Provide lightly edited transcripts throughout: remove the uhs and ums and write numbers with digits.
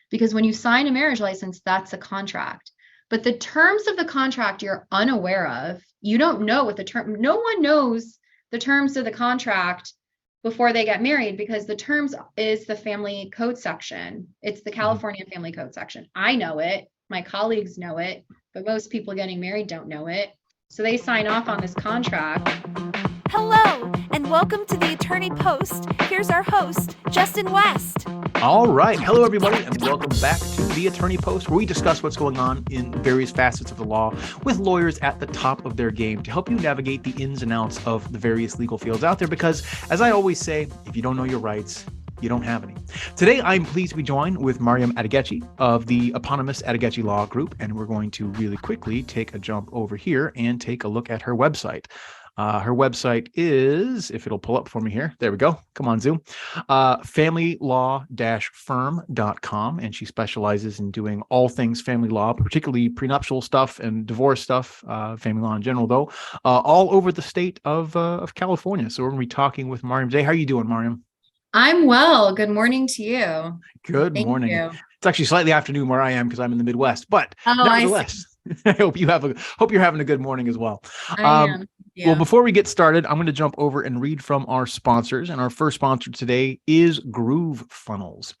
because when you sign a marriage license, that's a contract. But the terms of the contract you're unaware of. You don't know what the term, no one knows the terms of the contract before they get married, because the terms is the family code section. It's the California family code section. I know it. My colleagues know it, but most people getting married don't know it. So they sign off on this contract. Hello, and welcome to the Attorney Post. Here's our host, Justin West. All right. Hello, everybody, and welcome back to the Attorney Post, where we discuss what's going on in various facets of the law with lawyers at the top of their game to help you navigate the ins and outs of the various legal fields out there. Because, as I always say, if you don't know your rights, you don't have any. Today, I'm pleased to be joined with Maryam Atighechi of the eponymous Atighechi Law Group, and we're going to really quickly take a jump over here and take a look at her website. Her website is, if it'll pull up for me here, there we go. Come on, Zoom. Familylaw-firm.com. And she specializes in doing all things family law, particularly prenuptial stuff and divorce stuff, family law in general, though, all over the state of California. So we're going to be talking with Maryam today. How are you doing, Maryam? I'm well. Good morning to you. Good morning. It's actually slightly afternoon where I am because I'm in the Midwest, but nevertheless, I hope you're having a good morning as well. I am. Yeah. Well, before we get started, I'm going to jump over and read from our sponsors. And our first sponsor today is Groove Funnels.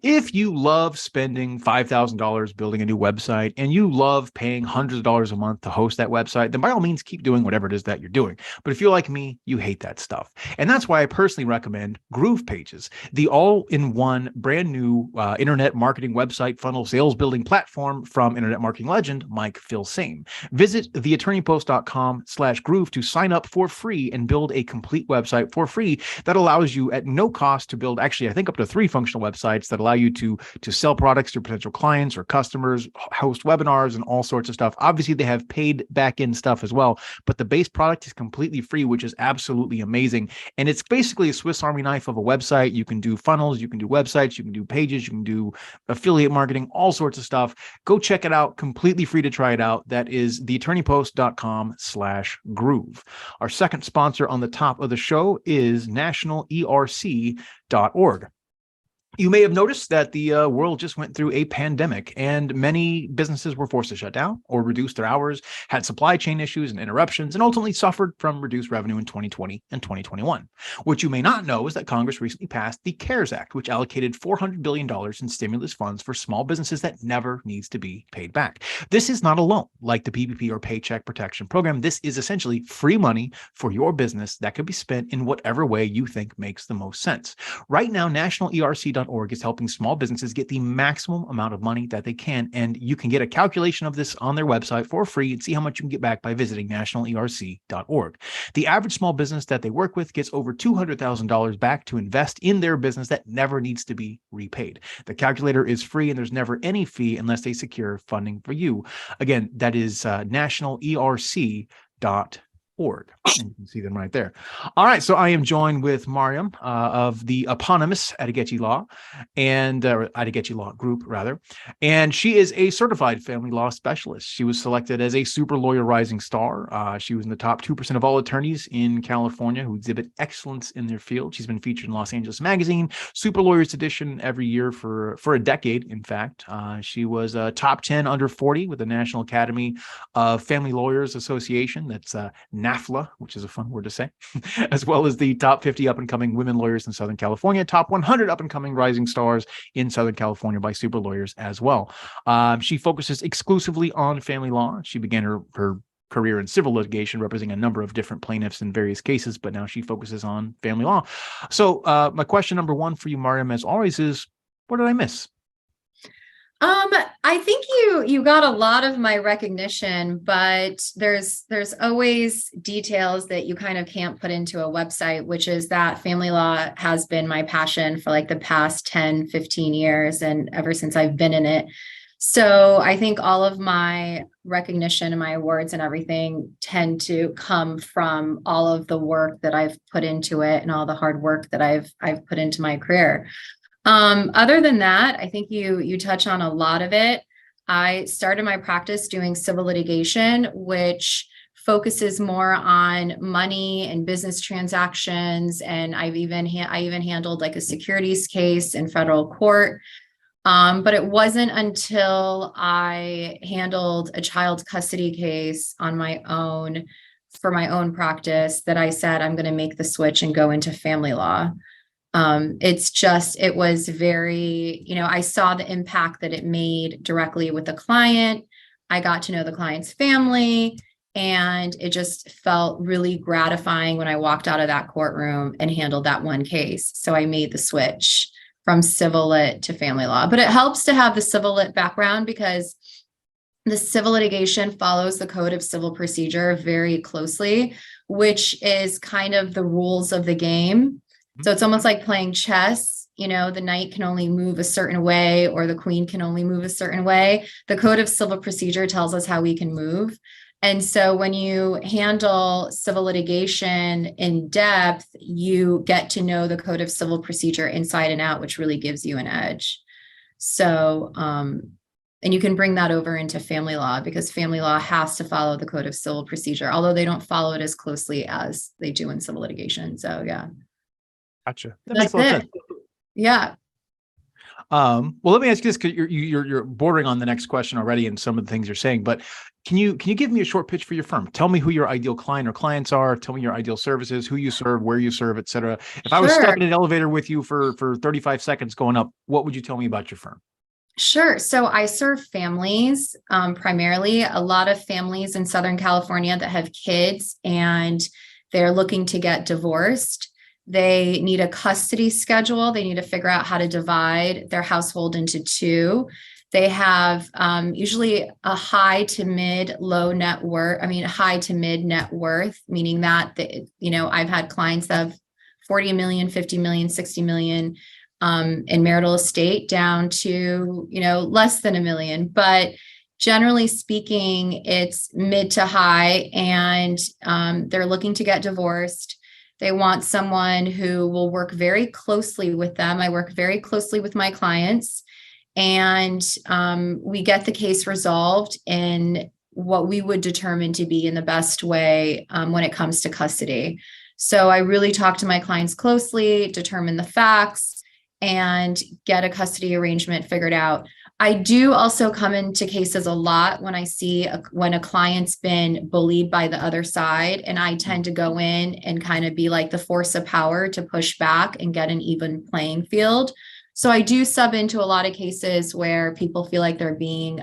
If you love spending $5,000 building a new website and you love paying hundreds of dollars a month to host that website, then by all means, keep doing whatever it is that you're doing. But if you're like me, you hate that stuff. And that's why I personally recommend Groove Pages, the all-in-one brand new internet marketing website funnel sales building platform from internet marketing legend Mike Filsaime. Visit theattorneypost.com/groove to sign up for free and build a complete website for free that allows you at no cost to build, actually, I think up to 3 functional websites that allow you to sell products to potential clients or customers, host webinars, and all sorts of stuff. Obviously, they have paid back-end stuff as well, but the base product is completely free, which is absolutely amazing. And it's basically a Swiss Army knife of a website. You can do funnels, you can do websites, you can do pages, you can do affiliate marketing, all sorts of stuff. Go check it out. Completely free to try it out. That is theattorneypost.com/groove. Our second sponsor on the top of the show is nationalerc.org. You may have noticed that the world just went through a pandemic, and many businesses were forced to shut down or reduce their hours, had supply chain issues and interruptions, and ultimately suffered from reduced revenue in 2020 and 2021. What you may not know is that Congress recently passed the CARES Act, which allocated $400 billion in stimulus funds for small businesses that never needs to be paid back. This is not a loan like the PPP or Paycheck Protection Program. This is essentially free money for your business that could be spent in whatever way you think makes the most sense. Right now, nationalerc.org is helping small businesses get the maximum amount of money that they can, and you can get a calculation of this on their website for free and see how much you can get back by visiting nationalerc.org. The average small business that they work with gets over $200,000 back to invest in their business that never needs to be repaid. The calculator is free, and there's never any fee unless they secure funding for you. Again, that is nationalerc.org. And you can see them right there. All right, so I am joined with Maryam of the eponymous Atighechi Law and Atighechi Law Group, rather. And she is a certified family law specialist. She was selected as a super lawyer rising star. She was in the top 2% of all attorneys in California who exhibit excellence in their field. She's been featured in Los Angeles Magazine, Super Lawyers Edition every year for a decade, in fact. She was a top 10 under 40 with the National Academy of Family Lawyers Association. That's NAFLA, which is a fun word to say, as well as the top 50 up-and-coming women lawyers in Southern California, top 100 up-and-coming rising stars in Southern California by Super Lawyers as well. She focuses exclusively on family law. She began her career in civil litigation, representing a number of different plaintiffs in various cases, but now she focuses on family law. So my question number one for you, Maryam, as always, is what did I miss? I think you got a lot of my recognition, but there's always details that you kind of can't put into a website, which is that family law has been my passion for like the past 10, 15 years, and ever since I've been in it. So I think all of my recognition and my awards and everything tend to come from all of the work that I've put into it and all the hard work that I've put into my career. Other than that, I think you touch on a lot of it. I started my practice doing civil litigation, which focuses more on money and business transactions. And I even handled like a securities case in federal court. But it wasn't until I handled a child custody case on my own for my own practice that I said, I'm going to make the switch and go into family law. It was very, I saw the impact that it made directly with the client. I got to know the client's family, and it just felt really gratifying when I walked out of that courtroom and handled that one case. So I made the switch from civil lit to family law. But it helps to have the civil lit background because the civil litigation follows the Code of Civil Procedure very closely, which is kind of the rules of the game. So it's almost like playing chess. The knight can only move a certain way, or the queen can only move a certain way. The Code of Civil Procedure tells us how we can move. And so when you handle civil litigation in depth, you get to know the Code of Civil Procedure inside and out, which really gives you an edge. So, and you can bring that over into family law because family law has to follow the Code of Civil Procedure, although they don't follow it as closely as they do in civil litigation. So, yeah. Gotcha. That makes a lot of sense. Yeah. Well, let me ask you this, because you're bordering on the next question already in some of the things you're saying, but can you give me a short pitch for your firm? Tell me who your ideal client or clients are. Tell me your ideal services, who you serve, where you serve, et cetera. If I was stuck in an elevator with you for 35 seconds going up, what would you tell me about your firm? Sure. So I serve families, primarily a lot of families in Southern California that have kids and they're looking to get divorced. They need a custody schedule. They need to figure out how to divide their household into two. They have usually a high to mid net worth, meaning that, I've had clients that have 40 million, 50 million, 60 million in marital estate down to, less than $1 million. But generally speaking, it's mid to high, and they're looking to get divorced. They want someone who will work very closely with them. I work very closely with my clients, and we get the case resolved in what we would determine to be in the best way when it comes to custody. So I really talk to my clients closely, determine the facts, and get a custody arrangement figured out. I do also come into cases a lot when I see when a client's been bullied by the other side, and I tend to go in and kind of be like the force of power to push back and get an even playing field. So I do sub into a lot of cases where people feel like they're being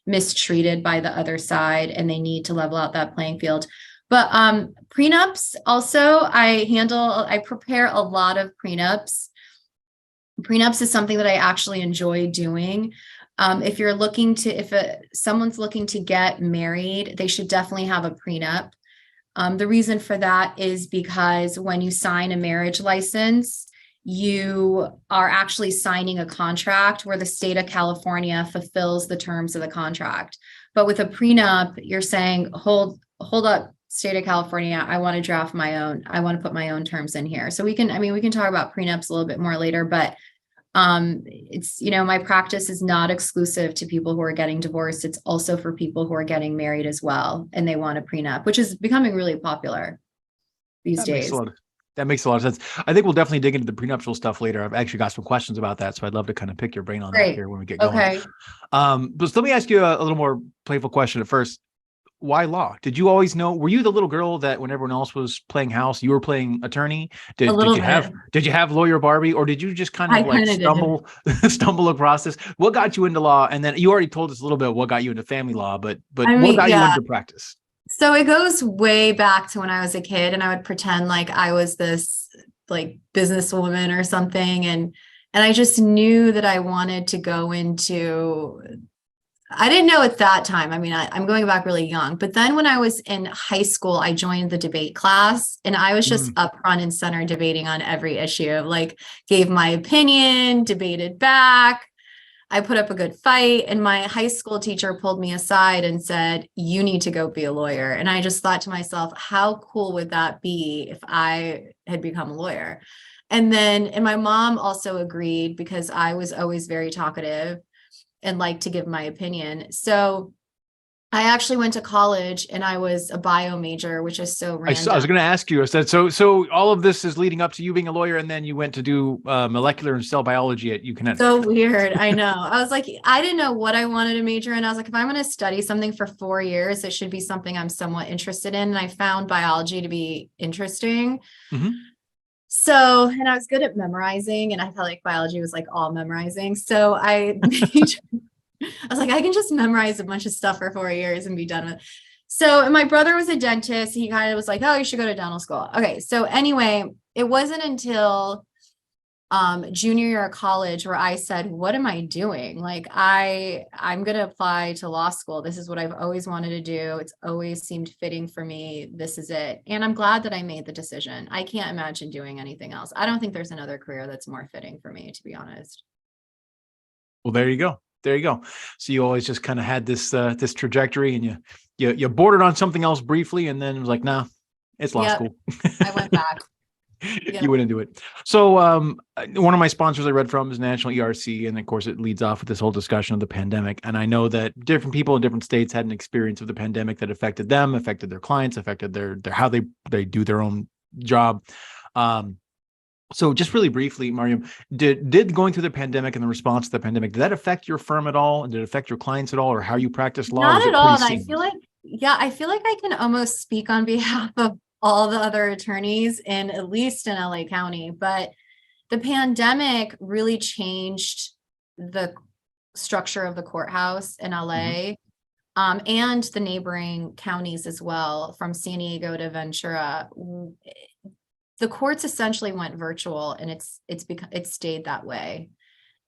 mistreated by the other side and they need to level out that playing field. But prenups also, I prepare a lot of prenups. Prenups is something that I actually enjoy doing. If someone's looking to get married, they should definitely have a prenup. The reason for that is because when you sign a marriage license, you are actually signing a contract where the state of California fulfills the terms of the contract. But with a prenup, you're saying, hold up, state of California, I want to draft my own. I want to put my own terms in here. So we can talk about prenups a little bit more later, but it's, my practice is not exclusive to people who are getting divorced. It's also for people who are getting married as well, and they want a prenup, which is becoming really popular these days. That makes a lot of sense. I think we'll definitely dig into the prenuptial stuff later. I've actually got some questions about that, so I'd love to kind of pick your brain on that here when we get going. Okay. But let me ask you a little more playful question at first. Why law? Did you always know? Were you the little girl that when everyone else was playing house, you were playing attorney? Did you have lawyer Barbie, or did you just kind of stumble across this? What got you into law? And then you already told us a little bit what got you into family law, but what got you into practice? So it goes way back to when I was a kid, and I would pretend like I was this like businesswoman or something, and I just knew that I wanted to go into. I didn't know at that time. I mean, I'm going back really young, but then when I was in high school, I joined the debate class, and I was just up front and center debating on every issue, like gave my opinion, debated back. I put up a good fight, and my high school teacher pulled me aside and said, you need to go be a lawyer. And I just thought to myself, how cool would that be if I had become a lawyer? And my mom also agreed because I was always very talkative and like to give my opinion. So I actually went to college and I was a bio major, which is so I random. was going to ask you. I said, so all of this is leading up to you being a lawyer, and then you went to do molecular and cell biology at UConnect. So weird. I know. I was like, I didn't know what I wanted to major in. I was like, if I'm going to study something for 4 years, it should be something I'm somewhat interested in. And I found biology to be interesting. Mm-hmm. So, and I was good at memorizing, and I felt like biology was like all memorizing. So I was like, I can just memorize a bunch of stuff for 4 years and be done with it. So, and my brother was a dentist. He kind of was like, oh, you should go to dental school. Okay. So anyway, it wasn't until junior year of college where I said, what am I doing? Like I'm going to apply to law school. This is what I've always wanted to do. It's always seemed fitting for me. This is it. And I'm glad that I made the decision. I can't imagine doing anything else. I don't think there's another career that's more fitting for me, to be honest. Well, there you go. There you go. So you always just kind of had this this trajectory, and you bordered on something else briefly, and then it was like, nah, it's law school. I went back. You went into it. So one of my sponsors I read from is National ERC, and of course it leads off with this whole discussion of the pandemic. And I know that different people in different states had an experience of the pandemic that affected them, affected their clients, affected their how they do their own job. So just really briefly, Maryam, did going through the pandemic and the response to the pandemic, did that affect your firm at all? And did it affect your clients at all, or how you practice law? Not at all. And I feel like, I feel like I can almost speak on behalf of all the other attorneys in at least in LA County, but the pandemic really changed the structure of the courthouse in LA, and the neighboring counties as well, from San Diego to Ventura. The courts essentially went virtual, and it stayed that way.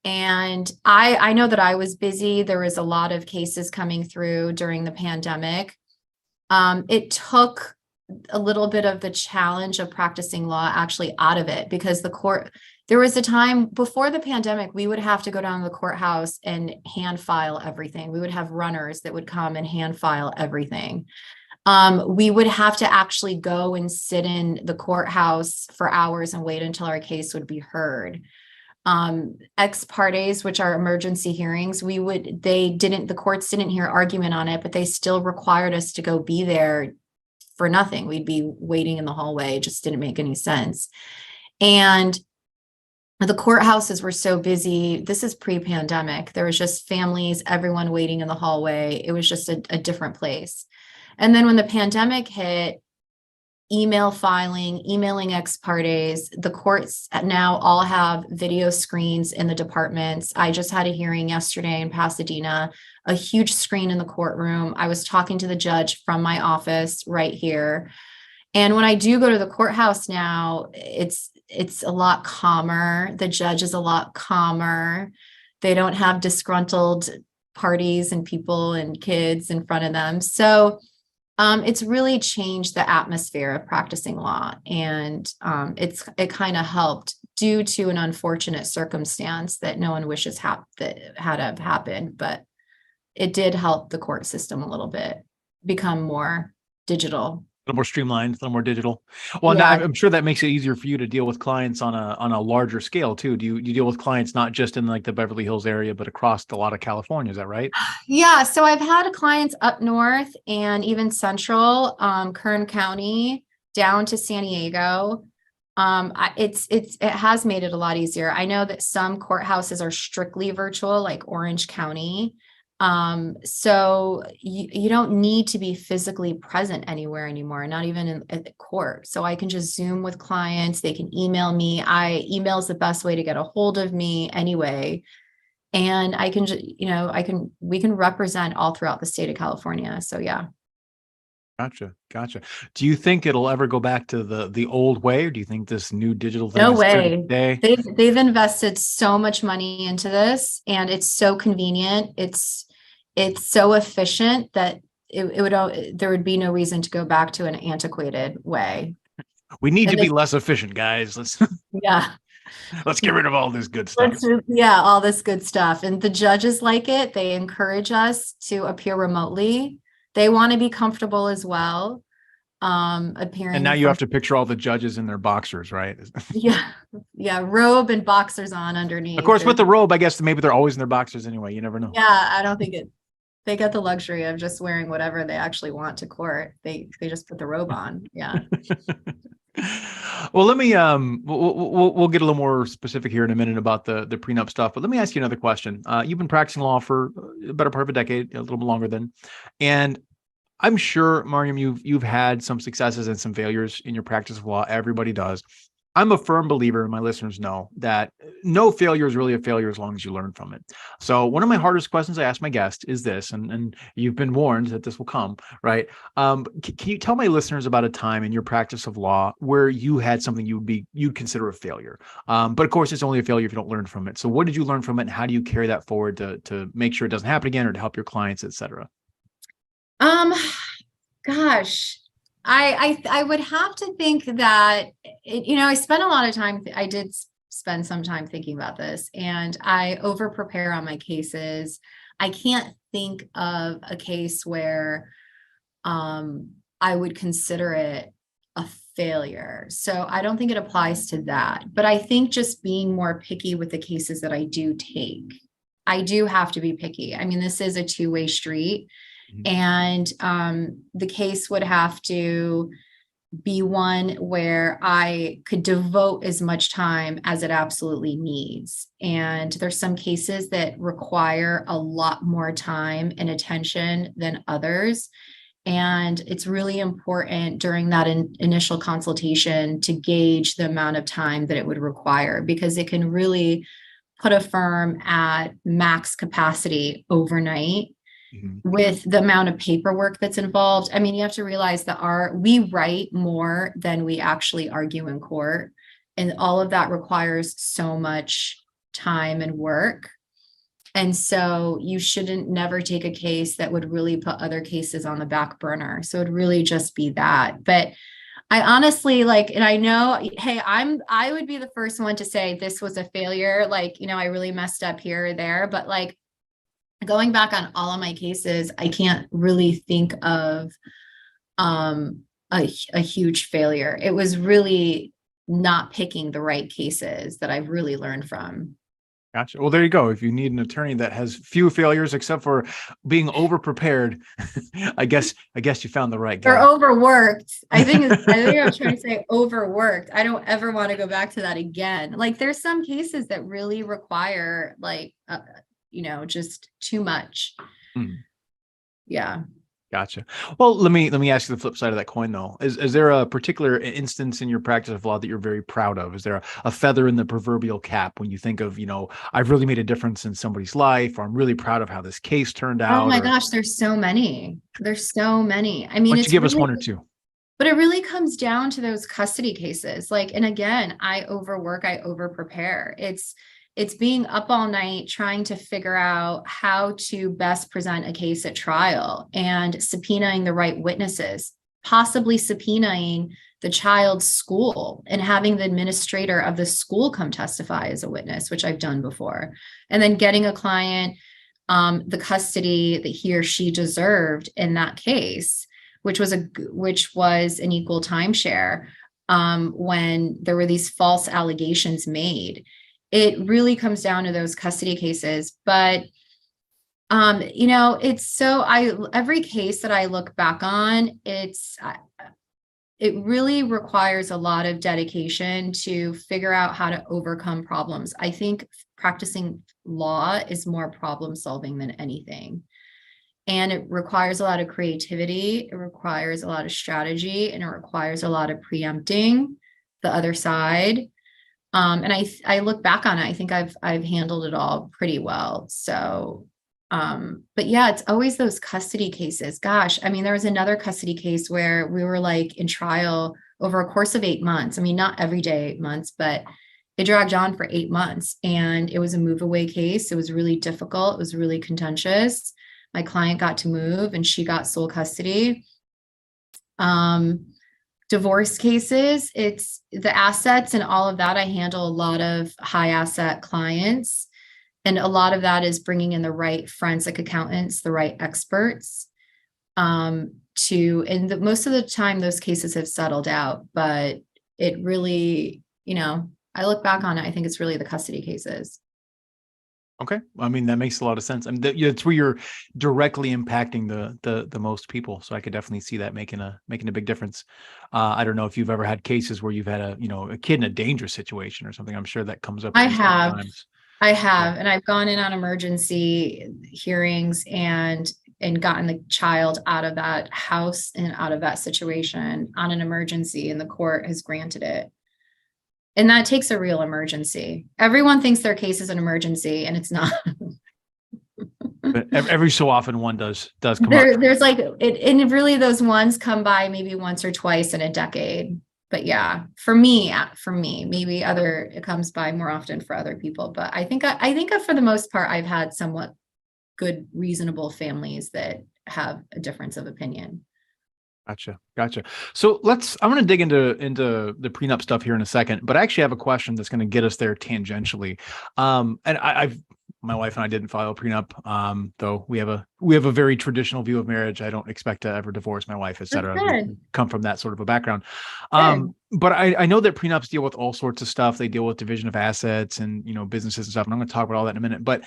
And I know that I was busy. There was a lot of cases coming through during the pandemic. It took a little bit of the challenge of practicing law actually out of it, because there was a time before the pandemic, we would have to go down to the courthouse and hand file everything. We would have runners that would come and hand file everything. We would have to actually go and sit in the courthouse for hours and wait until our case would be heard. Ex partes, which are emergency hearings, the courts didn't hear argument on it, but they still required us to go be there for nothing. We'd be waiting in the hallway. It just didn't make any sense. And the courthouses were so busy. This is pre-pandemic. There was just families, everyone waiting in the hallway. It was just a different place. And then when the pandemic hit, emailing ex partes, the courts now all have video screens in the departments. I just had a hearing yesterday in Pasadena, a huge screen in the courtroom. I was talking to the judge from my office right here. And when I do go to the courthouse now, it's a lot calmer. The judge is a lot calmer. They don't have disgruntled parties and people and kids in front of them. So it's really changed the atmosphere of practicing law, and it kind of helped due to an unfortunate circumstance that no one wishes that had have happened, but it did help the court system a little bit become more digital. A little more streamlined, a little more digital. Well, Yeah. now I'm sure that makes it easier for you to deal with clients on a larger scale too. Do you deal with clients not just in like the Beverly Hills area, but across a lot of California? Is that right? Yeah. So I've had clients up north and even central, Kern County down to San Diego. It has made it a lot easier. I know that some courthouses are strictly virtual, like Orange County. So you don't need to be physically present anywhere anymore, not even at the court. So I can just Zoom with clients. They can email me. Email is the best way to get a hold of me anyway. And I can just, we can represent all throughout the state of California. So yeah. Gotcha. Do you think it'll ever go back to the old way, or do you think this new digital thing No is here to way. stay? They've invested so much money into this, and it's so convenient. It's so efficient that there would be no reason to go back to an antiquated way. We need to be less efficient, guys. Let's get rid of all this good stuff. All this good stuff. And the judges like it. They encourage us to appear remotely. They want to be comfortable as well. Appearing. And now you have to picture all the judges in their boxers, right? Yeah, robe and boxers on underneath. Of course, with the robe, I guess maybe they're always in their boxers anyway. You never know. Yeah, I don't think they get the luxury of just wearing whatever they actually want to court. They just put the robe on. Yeah. Well, let me we'll get a little more specific here in a minute about the prenup stuff, but let me ask you another question. You've been practicing law for a better part of a decade, a little bit longer than, and I'm sure, Maryam, you've had some successes and some failures in your practice of law. Everybody does. I'm a firm believer, and my listeners know that no failure is really a failure as long as you learn from it. So one of my hardest questions I ask my guest is this, and you've been warned that this will come, right? Can you tell my listeners about a time in your practice of law where you had something you'd consider a failure? But of course, it's only a failure if you don't learn from it. So what did you learn from it, and how do you carry that forward to make sure it doesn't happen again, or to help your clients, et cetera? Gosh, I would have to think that, I spent a lot of time, I did spend some time thinking about this, and I over prepare on my cases. I can't think of a case where I would consider it a failure. So I don't think it applies to that. But I think just being more picky with the cases that I do take. I do have to be picky. I mean, this is a two-way street. And the case would have to be one where I could devote as much time as it absolutely needs. And there's some cases that require a lot more time and attention than others. And it's really important during that initial consultation to gauge the amount of time that it would require, because it can really put a firm at max capacity overnight. With the amount of paperwork that's involved. I mean, you have to realize that we write more than we actually argue in court. And all of that requires so much time and work. And so you shouldn't never take a case that would really put other cases on the back burner. So it'd really just be that. But I honestly and I know, hey, I would be the first one to say this was a failure. I really messed up here or there, but going back on all of my cases, I can't really think of a huge failure. It was really not picking the right cases that I've really learned from. Gotcha. Well, there you go. If you need an attorney that has few failures except for being over prepared, I guess you found the right guy. Or overworked. I think I'm trying to say overworked. I don't ever want to go back to that again. There's some cases that really require just too much. Yeah. Gotcha. Well, let me ask you the flip side of that coin, though. Is there a particular instance in your practice of law that you're very proud of? Is there a feather in the proverbial cap when you think of, I've really made a difference in somebody's life, or I'm really proud of how this case turned out? Oh my gosh, there's so many. I mean, why don't you give us one or two? But it really comes down to those custody cases. And again, I overwork, I over prepare. It's being up all night trying to figure out how to best present a case at trial, and subpoenaing the right witnesses, possibly subpoenaing the child's school and having the administrator of the school come testify as a witness, which I've done before, and then getting a client the custody that he or she deserved in that case, which was an equal timeshare when there were these false allegations made. It really comes down to those custody cases. But, every case that I look back on, it really requires a lot of dedication to figure out how to overcome problems. I think practicing law is more problem solving than anything. And it requires a lot of creativity. It requires a lot of strategy, and it requires a lot of preempting the other side. And I look back on it, I think I've handled it all pretty well. So, but yeah, it's always those custody cases. Gosh, I mean, there was another custody case where we were in trial over a course of 8 months. I mean, not every day 8 months, but it dragged on for 8 months, and it was a move away case. It was really difficult. It was really contentious. My client got to move and she got sole custody. Divorce cases, it's the assets and all of that. I handle a lot of high asset clients, and a lot of that is bringing in the right forensic accountants, the right experts most of the time those cases have settled out, but it really, I look back on it, I think it's really the custody cases. Okay. I mean, that makes a lot of sense. I mean, it's where you're directly impacting the most people. So I could definitely see that making a big difference. I don't know if you've ever had cases where you've had a kid in a dangerous situation or something. I'm sure that comes up I at least have. sometimes. I Yeah. have, and I've gone in on emergency hearings and gotten the child out of that house and out of that situation on an emergency, and the court has granted it. And that takes a real emergency. Everyone thinks their case is an emergency, and it's not. But every so often one does come up. There's like it, and really those ones come by maybe once or twice in a decade. But yeah, for me, maybe it comes by more often for other people. But I think for the most part, I've had somewhat good, reasonable families that have a difference of opinion. Gotcha. So I'm going to dig into the prenup stuff here in a second, but I actually have a question that's going to get us there tangentially. And my wife and I didn't file a prenup, though we have a very traditional view of marriage. I don't expect to ever divorce my wife, et cetera. We come from that sort of a background. But I know that prenups deal with all sorts of stuff. They deal with division of assets and, businesses and stuff. And I'm going to talk about all that in a minute, but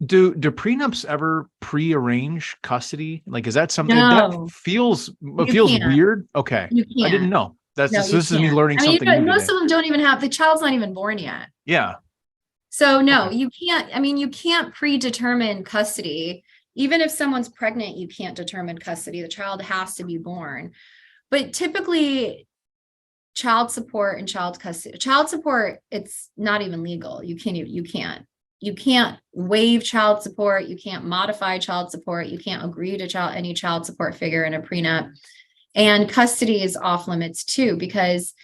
do prenups ever pre-arrange custody? Like, is that something that feels weird? Okay. I didn't know. This is me learning something new most today. of them don't even have, the child's not even born yet. Yeah. So no, you can't, you can't predetermine custody. Even if someone's pregnant, you can't determine custody. The child has to be born. But typically child support, it's not even legal. You can't waive child support. You can't modify child support. You can't agree to any child support figure in a prenup. And custody is off limits too, because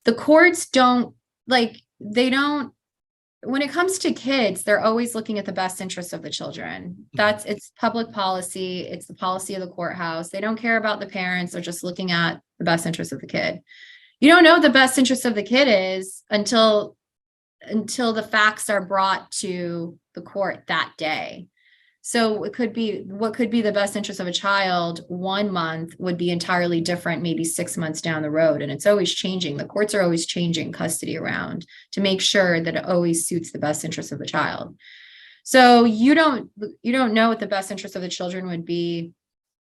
the courts when it comes to kids, they're always looking at the best interests of the children. It's public policy. It's the policy of the courthouse. They don't care about the parents. They're just looking at the best interest of the kid. You don't know what the best interest of the kid is until the facts are brought to the court that day. So what could be the best interest of a child 1 month would be entirely different, maybe 6 months down the road. And it's always changing. The courts are always changing custody around to make sure that it always suits the best interest of the child. So you don't know what the best interest of the children would be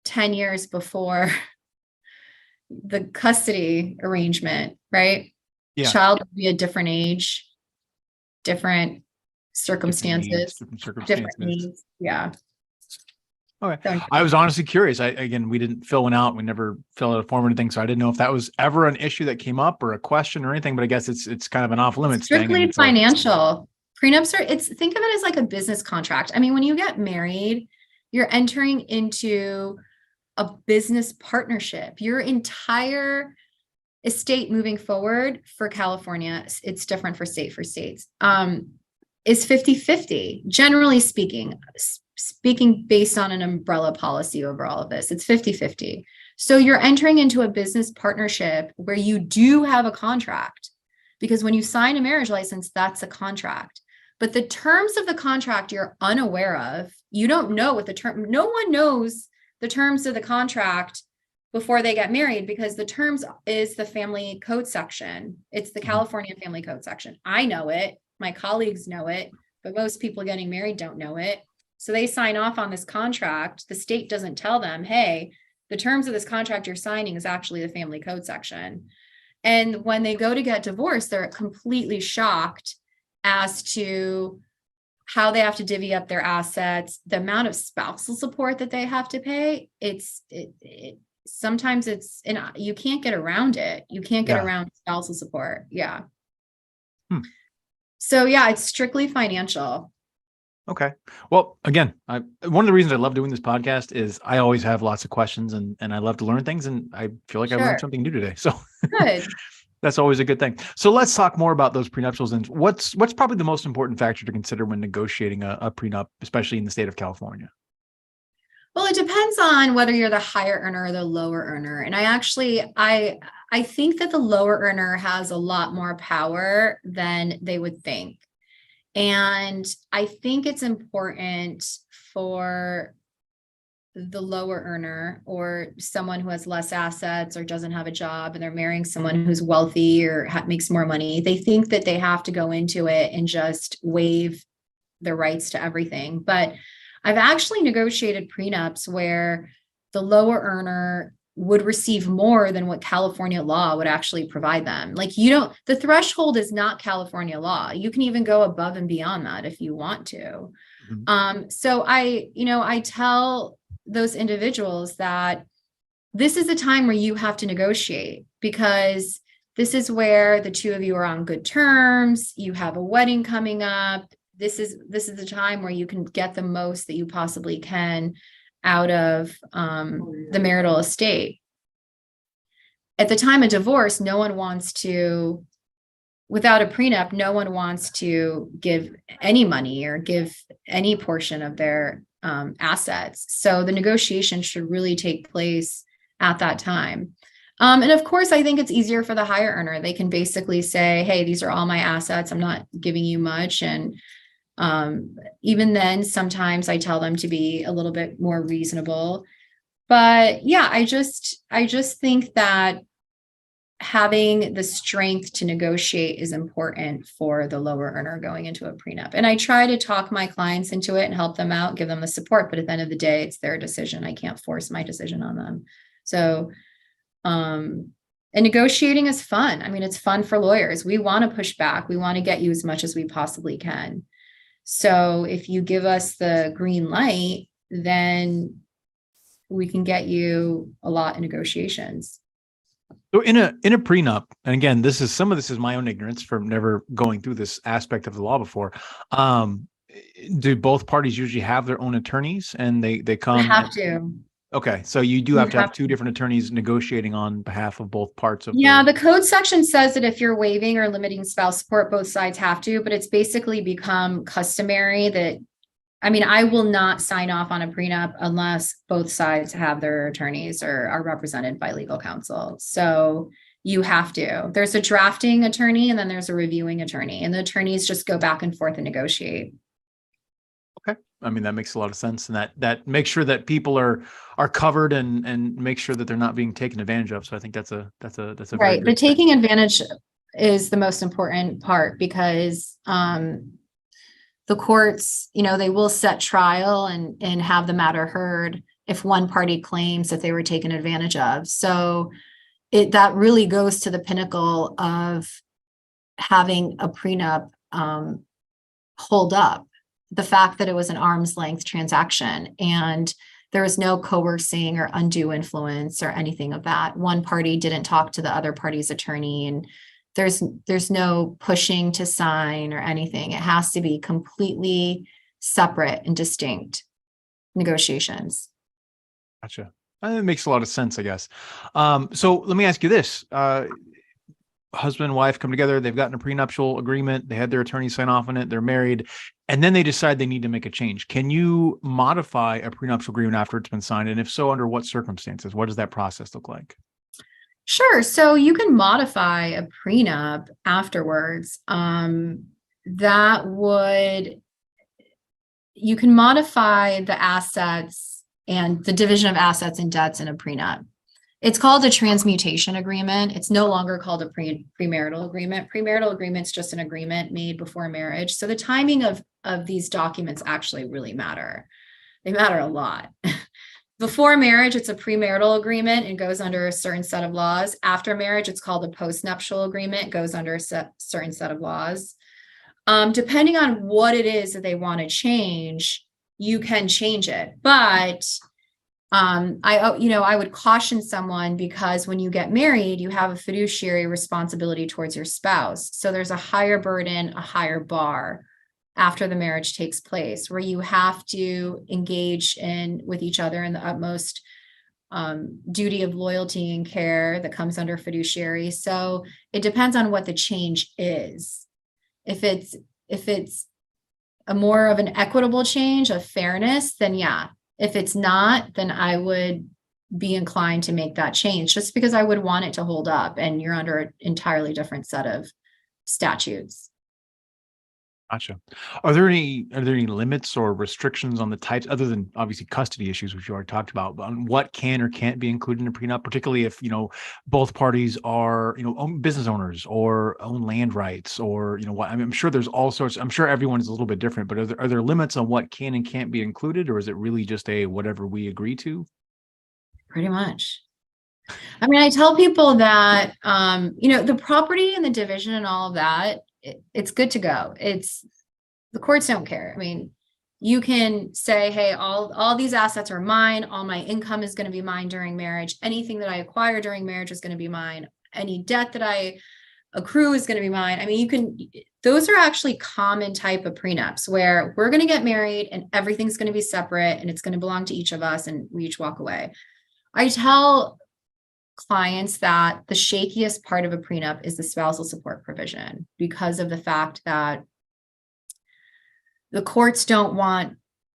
10 years before the custody arrangement, right? Yeah. Child would be a different age, different circumstances, different needs. Yeah. Okay. I was honestly curious. We didn't fill one out. We never filled out a form or anything. So I didn't know if that was ever an issue that came up or a question or anything, but I guess it's kind of an off limits thing. Strictly financial. Prenups think of it as like a business contract. When you get married, you're entering into a business partnership. Your entire estate moving forward for California, it's different for states, is 50-50, generally speaking based on an umbrella policy over all of this, it's 50-50. So you're entering into a business partnership where you do have a contract, because when you sign a marriage license, that's a contract. But the terms of the contract you're unaware of. You don't know what no one knows the terms of the contract before they get married, because the terms is the family code section. It's the California family code section. I know it. My colleagues know it, but most people getting married don't know it. So they sign off on this contract. The state doesn't tell them, hey, the terms of this contract you're signing is actually the family code section. And when they go to get divorced, they're completely shocked as to how they have to divvy up their assets, the amount of spousal support that they have to pay. Sometimes you can't get around it. You can't get around spousal support. Yeah. So yeah, it's strictly financial. Okay. Well, again, one of the reasons I love doing this podcast is I always have lots of questions and I love to learn things, and I feel like I learned something new today. So good. That's always a good thing. So let's talk more about those prenuptials and what's probably the most important factor to consider when negotiating a prenup, especially in the state of California. Well, it depends on whether you're the higher earner or the lower earner. And I think that the lower earner has a lot more power than they would think. And I think it's important for the lower earner or someone who has less assets or doesn't have a job and they're marrying someone who's wealthy or makes more money. They think that they have to go into it and just waive their rights to everything. But I've actually negotiated prenups where the lower earner would receive more than what California law would actually provide them. Like the threshold is not California law. You can even go above and beyond that if you want to. So I tell those individuals that this is a time where you have to negotiate, because this is where the two of you are on good terms. You have a wedding coming up. This is the time where you can get the most that you possibly can out of the marital estate. At the time of divorce, without a prenup, no one wants to give any money or give any portion of their assets. So the negotiation should really take place at that time. And of course, I think it's easier for the higher earner. They can basically say, hey, these are all my assets. I'm not giving you much. And even then, sometimes I tell them to be a little bit more reasonable. But yeah, I just think that having the strength to negotiate is important for the lower earner going into a prenup. And I try to talk my clients into it and help them out, give them the support. But at the end of the day, it's their decision. I can't force my decision on them. So, and negotiating is fun. I mean, it's fun for lawyers. We want to push back. We want to get you as much as we possibly can. So if you give us the green light, then we can get you a lot in negotiations. So in a prenup, and again, some of this is my own ignorance from never going through this aspect of the law before. Do both parties usually have their own attorneys, and they come? You have to. Okay, so you do have to have two different attorneys negotiating on behalf of both parts of. Yeah, the code section says that if you're waiving or limiting spouse support, both sides have to, but it's basically become customary that, I mean, I will not sign off on a prenup unless both sides have their attorneys or are represented by legal counsel. So you have to. There's a drafting attorney and then there's a reviewing attorney, and the attorneys just go back and forth and negotiate. Okay. I mean, that makes a lot of sense, and that makes sure that people are covered and make sure that they're not being taken advantage of. So I think that's a right. The taking advantage is the most important part, because the courts, they will set trial and have the matter heard if one party claims that they were taken advantage of. So that really goes to the pinnacle of having a prenup hold up. The fact that it was an arm's length transaction and there was no coercing or undue influence or anything of that. One party didn't talk to the other party's attorney, and there's no pushing to sign or anything. It has to be completely separate and distinct negotiations. Gotcha. It makes a lot of sense, I guess. So let me ask you this. Husband and wife come together, they've gotten a prenuptial agreement, they had their attorney sign off on it, they're married, and then they decide they need to make a change. Can you modify a prenuptial agreement after it's been signed? And if so, under what circumstances? What does that process look like? Sure. So you can modify a prenup afterwards. You can modify the assets and the division of assets and debts in a prenup. It's called a transmutation agreement. It's no longer called a premarital agreement. Premarital agreement is just an agreement made before marriage. So the timing of these documents actually really matter. They matter a lot. Before marriage, it's a premarital agreement and goes under a certain set of laws. After marriage, it's called a postnuptial agreement. It goes under a certain set of laws. Depending on what it is that they want to change, you can change it. But I would caution someone, because when you get married, you have a fiduciary responsibility towards your spouse. So there's a higher burden, a higher bar after the marriage takes place, where you have to engage with each other in the utmost duty of loyalty and care that comes under fiduciary. So it depends on what the change is. If it's a more of an equitable change of fairness, then yeah. If it's not, then I would be inclined to make that change, just because I would want it to hold up and you're under an entirely different set of statutes. Gotcha. Are there any limits or restrictions on the types, other than obviously custody issues, which you already talked about, but on what can or can't be included in a prenup, particularly if, both parties are, own business owners or own land rights, or, what, I mean, I'm sure there's all sorts, I'm sure everyone is a little bit different, but are there limits on what can and can't be included, or is it really just a whatever we agree to? Pretty much. I mean, I tell people that, the property and the division and all of that, it's good to go. The courts don't care. I mean, you can say, hey, all these assets are mine. All my income is going to be mine during marriage. Anything that I acquire during marriage is going to be mine. Any debt that I accrue is going to be mine. I mean, those are actually common type of prenups where we're going to get married and everything's going to be separate and it's going to belong to each of us and we each walk away. I tell clients that the shakiest part of a prenup is the spousal support provision, because of the fact that the courts don't want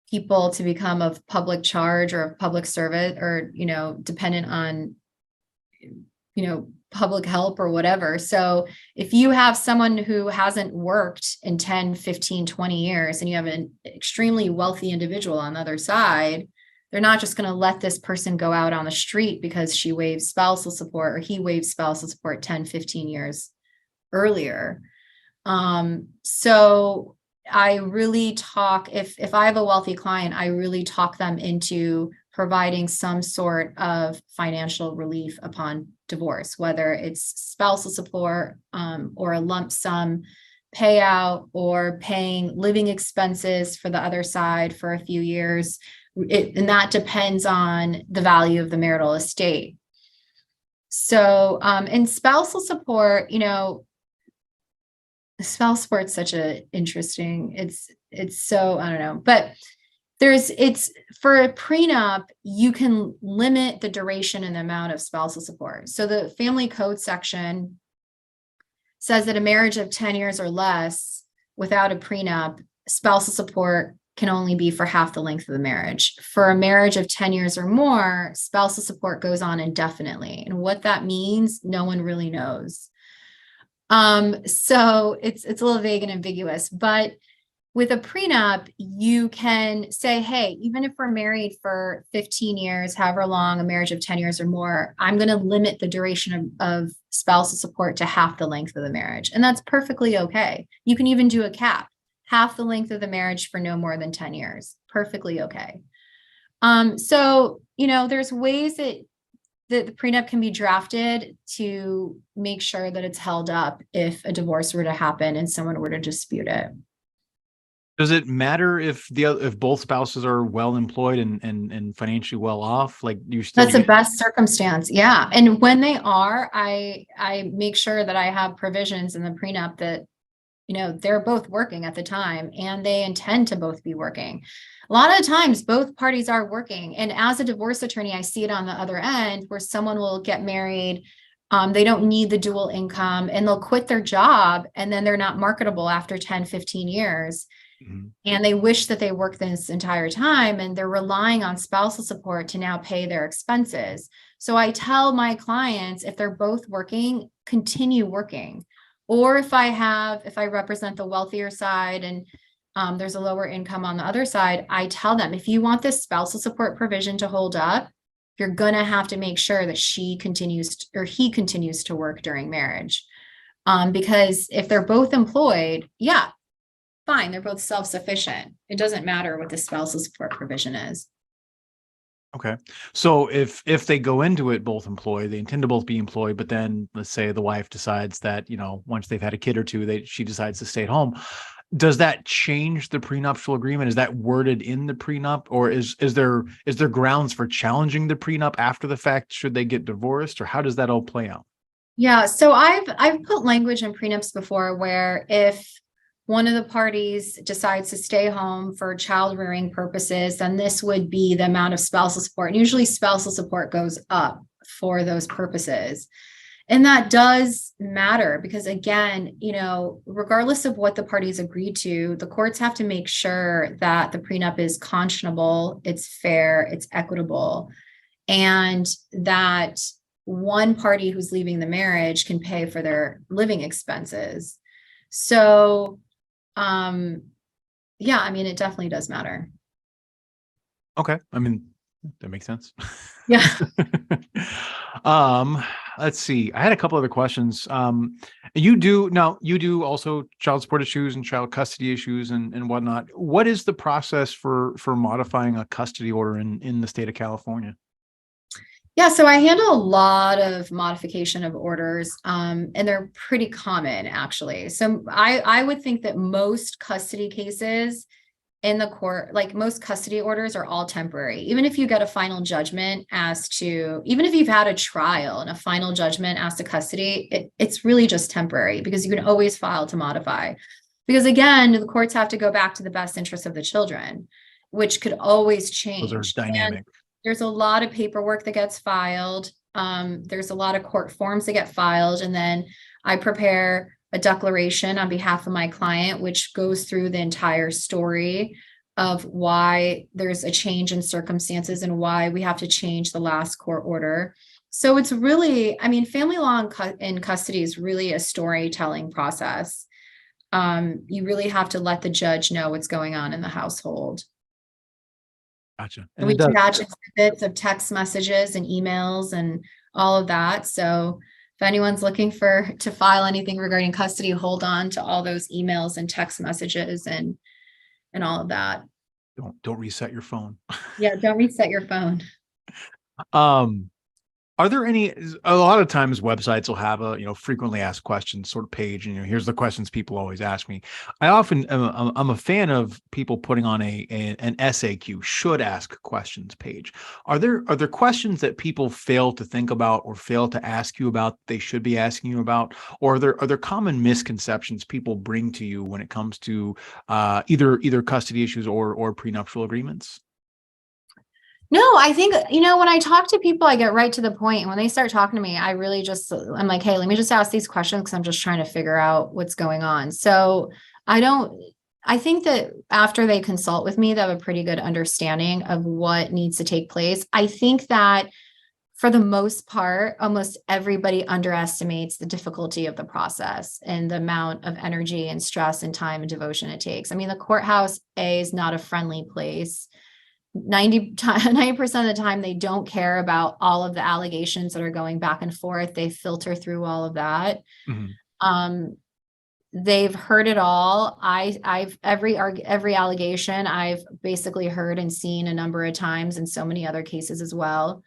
people to become of public charge or of public service, or, dependent on, public help or whatever. So if you have someone who hasn't worked in 10, 15, 20 years, and you have an extremely wealthy individual on the other side, they're not just going to let this person go out on the street because she waives spousal support or he waives spousal support 10, 15 years earlier. So I really talk, if I have a wealthy client, I really talk them into providing some sort of financial relief upon divorce, whether it's spousal support, or a lump sum payout, or paying living expenses for the other side for a few years. And that depends on the value of the marital estate. So, in spousal support, spousal support's such a interesting, it's so, I don't know, but it's for a prenup, you can limit the duration and the amount of spousal support. So the family code section says that a marriage of 10 years or less without a prenup, spousal support can only be for half the length of the marriage. For a marriage of 10 years or more, spousal support goes on indefinitely. And what that means, no one really knows. So it's a little vague and ambiguous, but with a prenup, you can say, hey, even if we're married for 15 years, however long, a marriage of 10 years or more, I'm going to limit the duration of spousal support to half the length of the marriage. And that's perfectly okay. You can even do a cap, half the length of the marriage for no more than 10 years. Perfectly okay. So, there's ways that the prenup can be drafted to make sure that it's held up if a divorce were to happen and someone were to dispute it. Does it matter if both spouses are well employed and financially well off? Like, you still That's the best circumstance. Yeah. And when they are, I make sure that I have provisions in the prenup that, they're both working at the time and they intend to both be working. A lot of times both parties are working. And as a divorce attorney, I see it on the other end where someone will get married. They don't need the dual income and they'll quit their job and then they're not marketable after 10, 15 years. Mhm. And they wish that they worked this entire time and they're relying on spousal support to now pay their expenses. So I tell my clients, if they're both working, continue working. Or if I represent the wealthier side and there's a lower income on the other side, I tell them, if you want this spousal support provision to hold up, you're going to have to make sure that he continues to work during marriage. Because if they're both employed, yeah, fine, they're both self-sufficient. It doesn't matter what the spousal support provision is. Okay. So if they go into it both employed, they intend to both be employed, but then let's say the wife decides that, once they've had a kid or two, she decides to stay at home. Does that change the prenuptial agreement? Is that worded in the prenup, or is there grounds for challenging the prenup after the fact should they get divorced, or how does that all play out? Yeah, so I've put language in prenups before where if one of the parties decides to stay home for child rearing purposes, then this would be the amount of spousal support. And usually spousal support goes up for those purposes. And that does matter because, again, regardless of what the parties agree to, the courts have to make sure that the prenup is conscionable, it's fair, it's equitable, and that one party who's leaving the marriage can pay for their living expenses. So Yeah, I mean, it definitely does matter. Okay. I mean, that makes sense. Yeah. um, let's see. I had a couple other questions. You do also child support issues and child custody issues and whatnot. What is the process for modifying a custody order in the state of California? Yeah, so I handle a lot of modification of orders, and they're pretty common actually. So I would think that most custody cases in the court, like most custody orders are all temporary. Even if you get a final judgment even if you've had a trial and a final judgment as to custody, it's really just temporary because you can always file to modify. Because again, the courts have to go back to the best interest of the children, which could always Those are change. And dynamic. there's a lot of paperwork that gets filed. There's a lot of court forms that get filed, and then I prepare a declaration on behalf of my client, which goes through the entire story of why there's a change in circumstances and why we have to change the last court order. So it's really, I mean, family law in custody is really a storytelling process. You really have to let the judge know what's going on in the household. Gotcha. And And we it does. attach exhibits of text messages and emails and all of that. So if anyone's looking to file anything regarding custody, hold on to all those emails and text messages and all of that. Don't reset your phone. Yeah, don't reset your phone. Um, Are there a lot of times websites will have a, frequently asked questions sort of page, and, here's the questions people always ask me. I'm a fan of people putting on an SAQ, should ask questions page. Are there questions that people fail to think about or fail to ask you about they should be asking you about? Or are there common misconceptions people bring to you when it comes to either custody issues or prenuptial agreements? No, I think, when I talk to people, I get right to the point. And when they start talking to me, I'm like, hey, let me just ask these questions because I'm just trying to figure out what's going on. So I think that after they consult with me, they have a pretty good understanding of what needs to take place. I think that for the most part, almost everybody underestimates the difficulty of the process and the amount of energy and stress and time and devotion it takes. I mean, the courthouse is not a friendly place. 90% of the time, they don't care about all of the allegations that are going back and forth. They filter through all of that. Mhm. They've heard it all. I've every allegation I've basically heard and seen a number of times in so many other cases as well.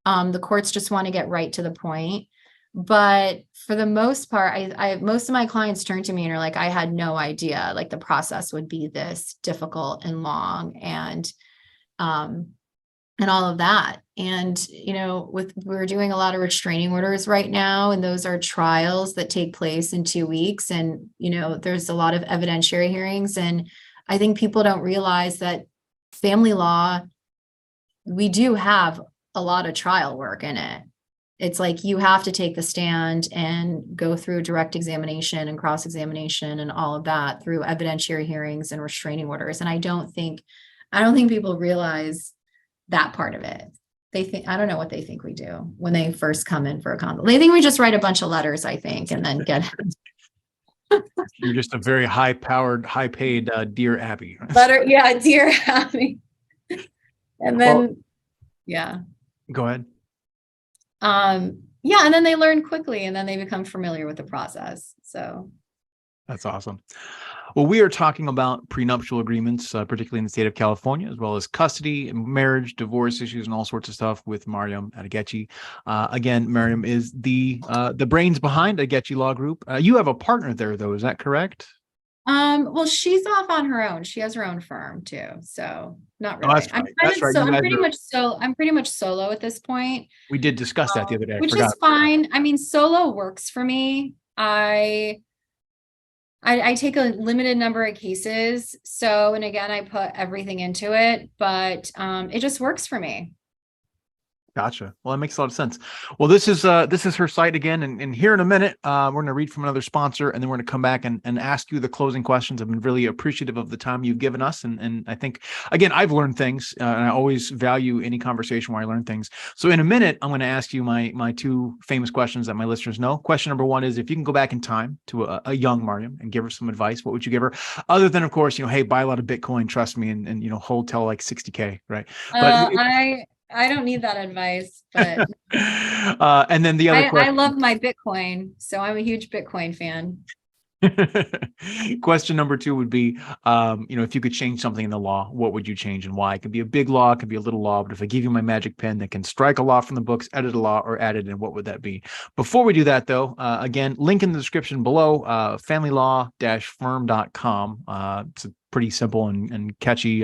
The courts just want to get right to the point. But for the most part, most of my clients turn to me and are like, I had no idea like the process would be this difficult and long and all of that. And, we're doing a lot of restraining orders right now, and those are trials that take place in 2 weeks. And, there's a lot of evidentiary hearings. And I think people don't realize that family law, we do have a lot of trial work in it. It's like you have to take the stand and go through direct examination and cross-examination and all of that through evidentiary hearings and restraining orders. And I don't think people realize that part of it. I don't know what they think we do when they first come in for a consult. They think we just write a bunch of letters, I think, and then get You're just a very high-powered, high-paid Dear Abby. letter. Yeah, dear Abby. And then, Well, yeah. go ahead. Yeah, and then they learn quickly and then they become familiar with the process. So That's awesome. Well, we are talking about prenuptial agreements, particularly in the state of California, as well as custody and marriage, divorce issues, and all sorts of stuff with Maryam Atighechi. Again, Maryam is the brains behind Atighechi Law Group. You have a partner there, though. Is that correct? well, she's off on her own. She has her own firm too. So not Oh, really. that's right. That's right. I'm pretty much solo at this point. We did discuss that the other day. I Which forgot is fine. I mean, solo works for me. I take a limited number of cases. So, and again, I put everything into it, but it just works for me. Gotcha. Well, that makes a lot of sense. Well, this is her site again, and here in a minute, we're going to read from another sponsor, and then we're going to come back and ask you the closing questions. I've been really appreciative of the time you've given us, and I think again I've learned things, and I always value any conversation where I learn things. So in a minute, I'm going to ask you my two famous questions that my listeners know. Question number one is, if you can go back in time to a young Maryam and give her some advice, what would you give her? Other than, of course, hey, buy a lot of Bitcoin, trust me, and hold till like 60K, right? But I don't need that advice, but and then the other I question. love my Bitcoin, so I'm a huge Bitcoin fan. Question number two would be, if you could change something in the law, what would you change and why? It could be a big law, it could be a little law, but if I give you my magic pen that can strike a law from the books, edit a law, or add it in, what would that be? Before we do that, though, again, link in the description below, familylaw-firm.com. It's a pretty simple and catchy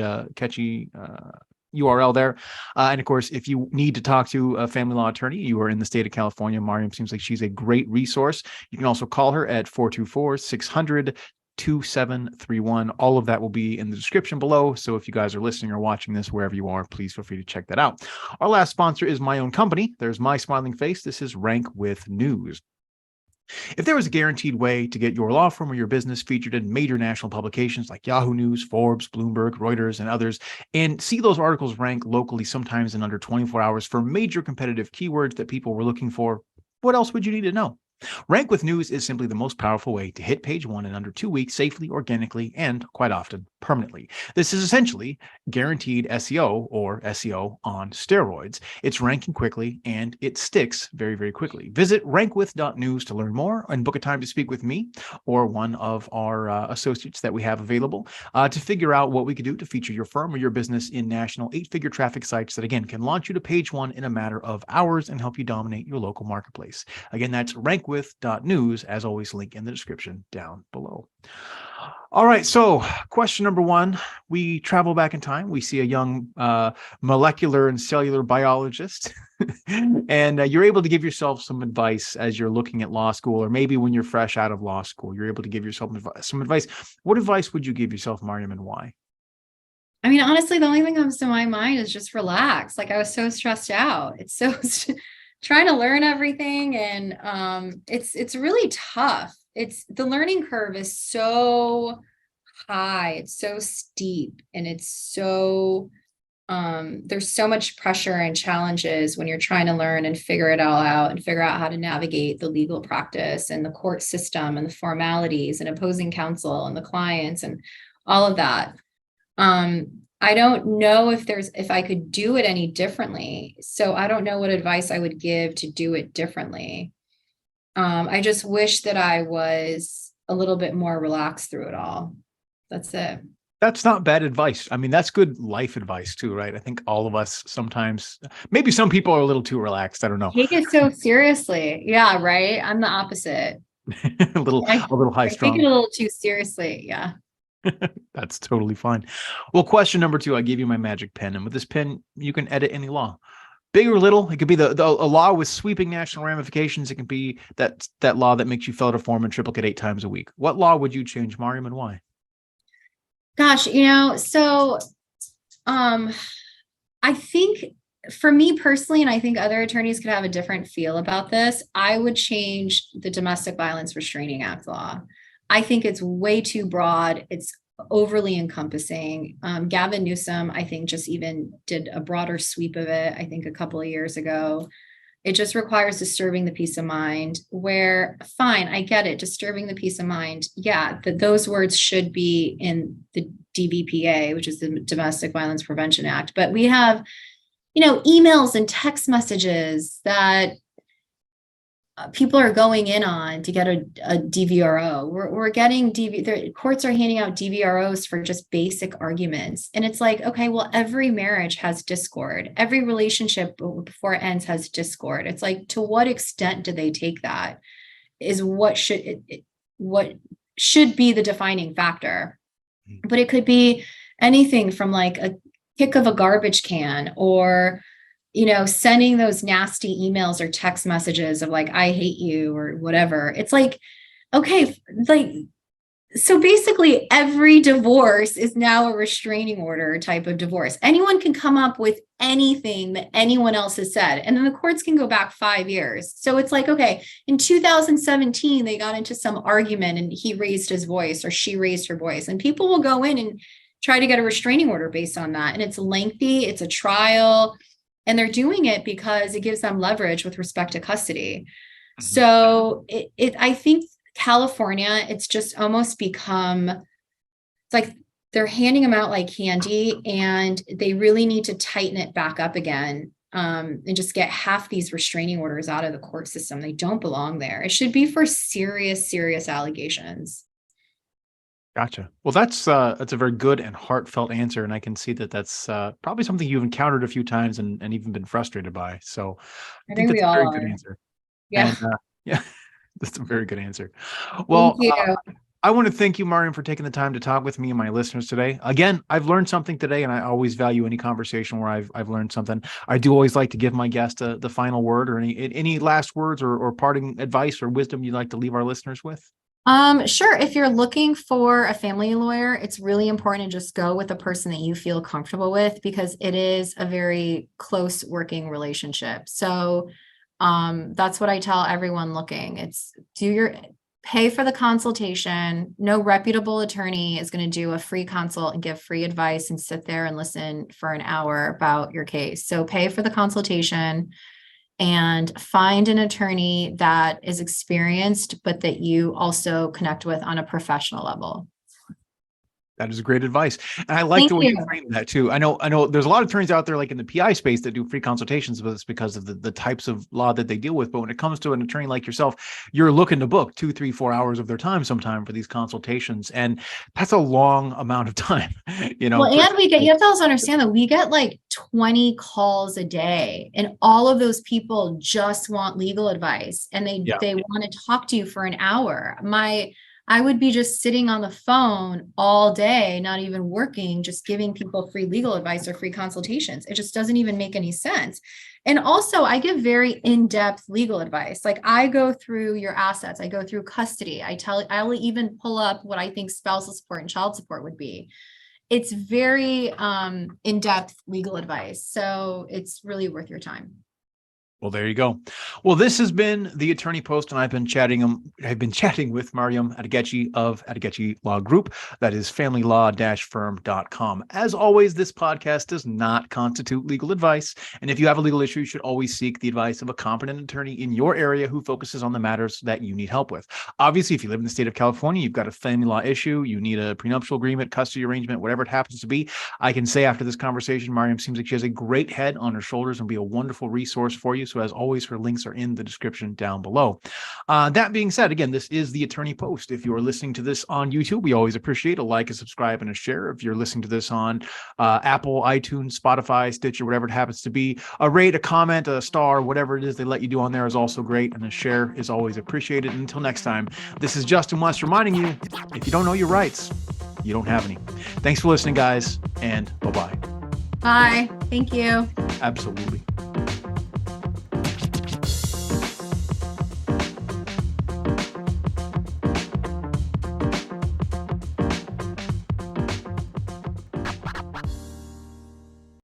URL there. And of course, if you need to talk to a family law attorney, you are in the state of California, Maryam seems like she's a great resource. You can also call her at 424-600-2731. All of that will be in the description below. So if you guys are listening or watching this wherever you are, please feel free to check that out. Our last sponsor is my own company. There's my smiling face. This is Rank with News. If there was a guaranteed way to get your law firm or your business featured in major national publications like Yahoo News, Forbes, Bloomberg, Reuters, and others, and see those articles rank locally sometimes in under 24 hours for major competitive keywords that people were looking for, what else would you need to know? Rank with News is simply the most powerful way to hit page one in under 2 weeks safely, organically, and quite often permanently. This is essentially guaranteed SEO, or SEO on steroids. It's ranking quickly and it sticks very, very quickly. Visit rankwith.news to learn more and book a time to speak with me or one of our associates that we have available to figure out what we could do to feature your firm or your business in national 8-figure traffic sites that, again, can launch you to page one in a matter of hours and help you dominate your local marketplace. Again, that's rankwith.news. As always, link in the description down below. All right, so question number one, we travel back in time. We see a young molecular and cellular biologist, and you're able to give yourself some advice as you're looking at law school, or maybe when you're fresh out of law school, you're able to give yourself some advice. What advice would you give yourself, Maryam, and why? I mean, honestly, the only thing that comes to my mind is just relax. Like, I was so stressed out. It's so trying to learn everything, and it's really tough. The learning curve is so high, it's so steep, and it's so there's so much pressure and challenges when you're trying to learn and figure it all out and figure out how to navigate the legal practice and the court system and the formalities and opposing counsel and the clients and all of that. I don't know if I could do it any differently. So I don't know what advice I would give to do it differently. I just wish that I was a little bit more relaxed through it all. That's it. That's not bad advice. I mean, that's good life advice too, right? I think all of us sometimes, maybe some people are a little too relaxed. I don't know. Take it so seriously. Yeah, right. I'm the opposite. a little high strung. Take it a little too seriously. Yeah. That's totally fine. Well, question number two, I gave you my magic pen, and with this pen, you can edit any law. Big or little, it could be a law with sweeping national ramifications. It can be that law that makes you fill out a form and triplicate 8 times a week. What law would you change, Maryam, and why? Gosh, so I think for me personally, and I think other attorneys could have a different feel about this, I would change the Domestic Violence Restraining Act law. I think it's way too broad. It's overly encompassing. Gavin Newsom, I think, just even did a broader sweep of it, I think a couple of years ago. It just requires disturbing the peace of mind, where, fine, I get it, disturbing the peace of mind. Yeah, those words should be in the DVPA, which is the Domestic Violence Prevention Act. But we have, emails and text messages that people are going in on to get a DVRO. We're getting the courts are handing out DVROs for just basic arguments. And it's like, okay, well, every marriage has discord. Every relationship before it ends has discord. It's like, to what extent do they take that is what should be the defining factor. But it could be anything from like a kick of a garbage can, or sending those nasty emails or text messages of like, I hate you or whatever. It's like, okay, like So basically, every divorce is now a restraining order type of divorce. Anyone can come up with anything that anyone else has said, and then the courts can go back 5 years. So it's like, okay, in 2017, they got into some argument and he raised his voice or she raised her voice, and people will go in and try to get a restraining order based on that. And it's lengthy, it's a trial, and they're doing it because it gives them leverage with respect to custody. So I think California, it's just almost become, it's like they're handing them out like candy, and they really need to tighten it back up again, and just get half these restraining orders out of the court system. They don't belong there. It should be for serious, serious allegations. Gotcha. Well, that's a very good and heartfelt answer, and I can see that that's probably something you've encountered a few times and even been frustrated by. So I I think think we that's a all very good are. answer. Yeah. And yeah, that's a very good answer. Thank Well, you. I want to thank you, Maryam, for taking the time to talk with me and my listeners today. Again, I've learned something today, and I always value any conversation where I've learned something. I do always like to give my guest the final word, or any last words or parting advice or wisdom you'd like to leave our listeners with. Sure. If you're looking for a family lawyer, it's really important to just go with a person that you feel comfortable with, because it is a very close working relationship. So, that's what I tell everyone looking. It's pay for the consultation. No reputable attorney is going to do a free consult and give free advice and sit there and listen for an hour about your case. So pay for the consultation and find an attorney that is experienced, but that you also connect with on a professional level. That is great advice. And I like Thank the way you you. frame that too. I know there's a lot of attorneys out there like in the PI space that do free consultations, but it's because of the types of law that they deal with. But when it comes to an attorney like yourself, you're looking to book 2, 3, 4 hours of their time sometime for these consultations. And that's a long amount of time, Well, and you have to also understand that we get like 20 calls a day, and all of those people just want legal advice, and Yeah. they want to talk to you for an hour. I would be just sitting on the phone all day, not even working, just giving people free legal advice or free consultations. It just doesn't even make any sense. And also, I give very in-depth legal advice. Like, I go through your assets, I go through custody. I'll even pull up what I think spousal support and child support would be. It's very in-depth legal advice. So it's really worth your time. Well, there you go. Well, this has been the Attorney Post, and I've been chatting with Maryam Atighechi of Atighechi Law Group. That is familylaw-firm.com. As always, this podcast does not constitute legal advice. And if you have a legal issue, you should always seek the advice of a competent attorney in your area who focuses on the matters that you need help with. Obviously, if you live in the state of California, you've got a family law issue, you need a prenuptial agreement, custody arrangement, whatever it happens to be. I can say after this conversation, Maryam seems like she has a great head on her shoulders and will be a wonderful resource for you. So as always, her links are in the description down below. That being said, again, this is the Attorney Post. If you are listening to this on YouTube, we always appreciate a like, a subscribe, and a share. If you're listening to this on Apple, iTunes, Spotify, Stitcher, whatever it happens to be, a rate, a comment, a star, whatever it is they let you do on there is also great, and a share is always appreciated. And until next time, this is Justin West reminding you, if you don't know your rights, you don't have any. Thanks for listening, guys, and bye-bye. Bye. Thank you. Absolutely.